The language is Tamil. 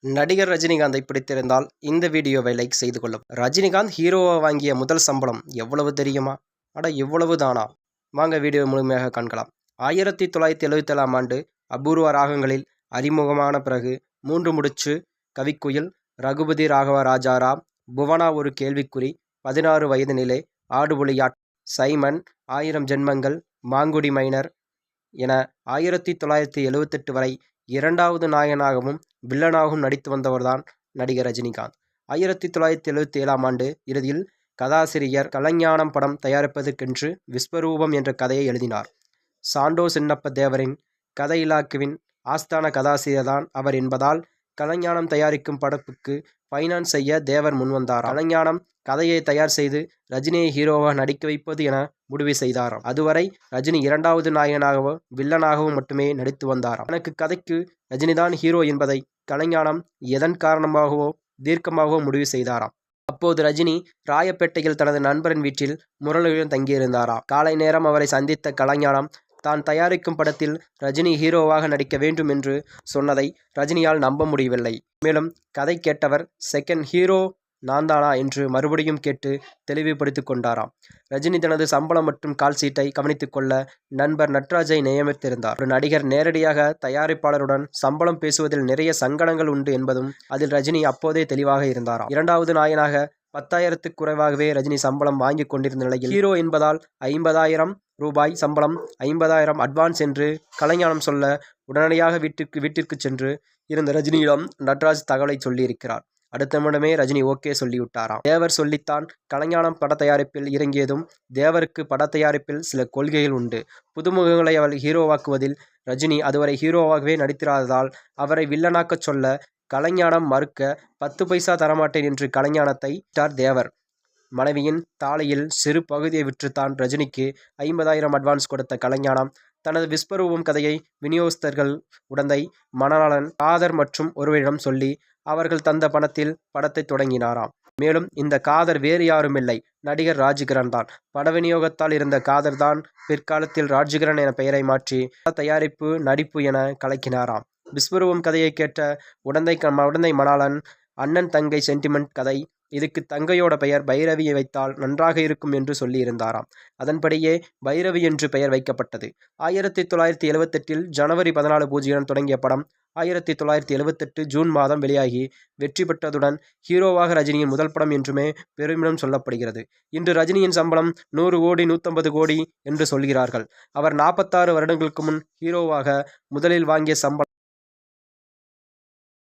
நடிகர் ரஜினிகாந்தை பிடித்திருந்தால் இந்த வீடியோவை லைக் செய்து கொள்ளும். ரஜினிகாந்த் ஹீரோவா வாங்கிய முதல் சம்பளம் எவ்வளவு தெரியுமா? அட இவ்வளவு தானா? வாங்க வீடியோ முழுமையாக காண்கலாம். 1977ஆம் ஆண்டு அபூர்வ ராகங்களில் அறிமுகமான பிறகு 3 முடிச்சு, கவிக்குயில், ரகுபதி ராகவ ராஜாராம், புவனா ஒரு கேள்விக்குறி, 16 வயது நிலை, ஆடுபுலியாட், சைமன், 1000 ஜென்மங்கள், மாங்குடி மைனர் என 1978 வரை இரண்டாவது நாயகனாகவும் வில்லனாகவும் நடித்து வந்தவர்தான் நடிகர் ரஜினிகாந்த். 1977ஆம் ஆண்டு இறுதியில் கதாசிரியர் கலைஞானம் படம் தயாரிப்பதற்கென்று விஸ்வரூபம் என்ற கதையை எழுதினார். சாண்டோ சின்னப்ப தேவரின் கதை இலாக்குவின் ஆஸ்தான கதாசிரியர்தான் அவர் என்பதால் கலைஞானம் தயாரிக்கும் படத்துக்கு ஃபைனான்ஸ் செய்ய தேவர் முன்வந்தாராம். கலைஞானம் கதையை தயார் செய்து ரஜினியை ஹீரோவாக நடிக்க வைப்பது என முடிவு செய்தாராம். அதுவரை ரஜினி இரண்டாவது நாயகனாகவும் வில்லனாகவும் மட்டுமே நடித்து வந்தாராம். தனக்கு கதைக்கு ரஜினிதான் ஹீரோ என்பதை கலைஞானம் எதன் காரணமாகவோ தீர்க்கமாகவோ முடிவு செய்தாராம். அப்போது ரஜினி ராயப்பேட்டையில் தனது நண்பரின் வீட்டில் முரளியுடன் தங்கியிருந்தாராம். காலை நேரம் அவரை சந்தித்த கலைஞானம் தான் தயாரிக்கும் படத்தில் ரஜினி ஹீரோவாக நடிக்க வேண்டும் என்று சொன்னதை ரஜினியால் நம்ப முடியவில்லை. மேலும் கதை கேட்டவர் செகண்ட் ஹீரோ நான்தானா என்று மறுபடியும் கேட்டு தெளிவுபடுத்திக் கொண்டாராம். ரஜினி தனது சம்பளம் மற்றும் கால் சீட்டை கவனித்துக் கொள்ள நண்பர் நட்ராஜை நியமித்திருந்தார். ஒரு நடிகர் நேரடியாக தயாரிப்பாளருடன் சம்பளம் பேசுவதில் நிறைய சங்கடங்கள் உண்டு என்பதும் அதில் ரஜினி அப்போதே தெளிவாக இருந்தாராம். இரண்டாவது நாயகனாக 10,000க்கு குறைவாகவே ரஜினி சம்பளம் வாங்கி கொண்டிருந்த நிலையில் ஹீரோ என்பதால் 50,000 ரூபாய் சம்பளம், 50,000 அட்வான்ஸ் என்று கலைஞானம் சொல்ல உடனடியாக வீட்டிற்கு சென்று இருந்த ரஜினியிடம் நட்ராஜ் தகவலை சொல்லியிருக்கிறார். அடுத்த நிமிடமே ரஜினி ஓகே சொல்லிவிட்டாராம். தேவர் சொல்லித்தான் கலைஞானம் பட தயாரிப்பில் இறங்கியதும் தேவருக்கு பட தயாரிப்பில் சில கொள்கைகள் உண்டு. புதுமுகங்களை அவர் ஹீரோவாக்குவதில் ரஜினி அதுவரை ஹீரோவாகவே நடித்திராததால் அவரை வில்லனாக்க சொல்ல கலைஞானம் மறுக்க 10 பைசா தரமாட்டேன் என்று கலைஞானத்தை தேவர் மனைவியின் தாலியில் சிறு பகுதியை விற்றுத்தான் ரஜினிக்கு 50,000 அட்வான்ஸ் கொடுத்த கலைஞானம் தனது விஸ்வரூபம் கதையை விநியோகஸ்தர்கள் உடந்தை, மணாளன், காதர் மற்றும் ஒருவரிடம் சொல்லி அவர்கள் தந்த பணத்தில் படத்தை தொடங்கினாராம். மேலும் இந்த காதர் வேறு யாருமில்லை, நடிகர் ராஜ்கிரண் தான். பட விநியோகத்தால் இருந்த காதர் தான் பிற்காலத்தில் ராஜ்கிரண் என பெயரை மாற்றி தயாரிப்பு, நடிப்பு என கலக்கினாராம். விஸ்வரூபம் கதையை கேட்ட உடந்தை மணாளன் அண்ணன் தங்கை சென்டிமெண்ட் கதை, இதுக்கு தங்கையோட பெயர் பைரவியை வைத்தால் நன்றாக இருக்கும் என்று சொல்லியிருந்தாராம். அதன்படியே பைரவி என்று பெயர் வைக்கப்பட்டது. 1978 ஜனவரி 14 தொடங்கிய படம் 1978 ஜூன் மாதம் வெளியாகி வெற்றி பெற்றதுடன் ஹீரோவாக ரஜினியின் முதல் படம் என்றுமே பெருமிதம் சொல்லப்படுகிறது. இன்று ரஜினியின் சம்பளம் 100 கோடி 150 கோடி என்று சொல்கிறார்கள். அவர் 46 வருடங்களுக்கு முன் ஹீரோவாக முதலில் வாங்கிய சம்பளம்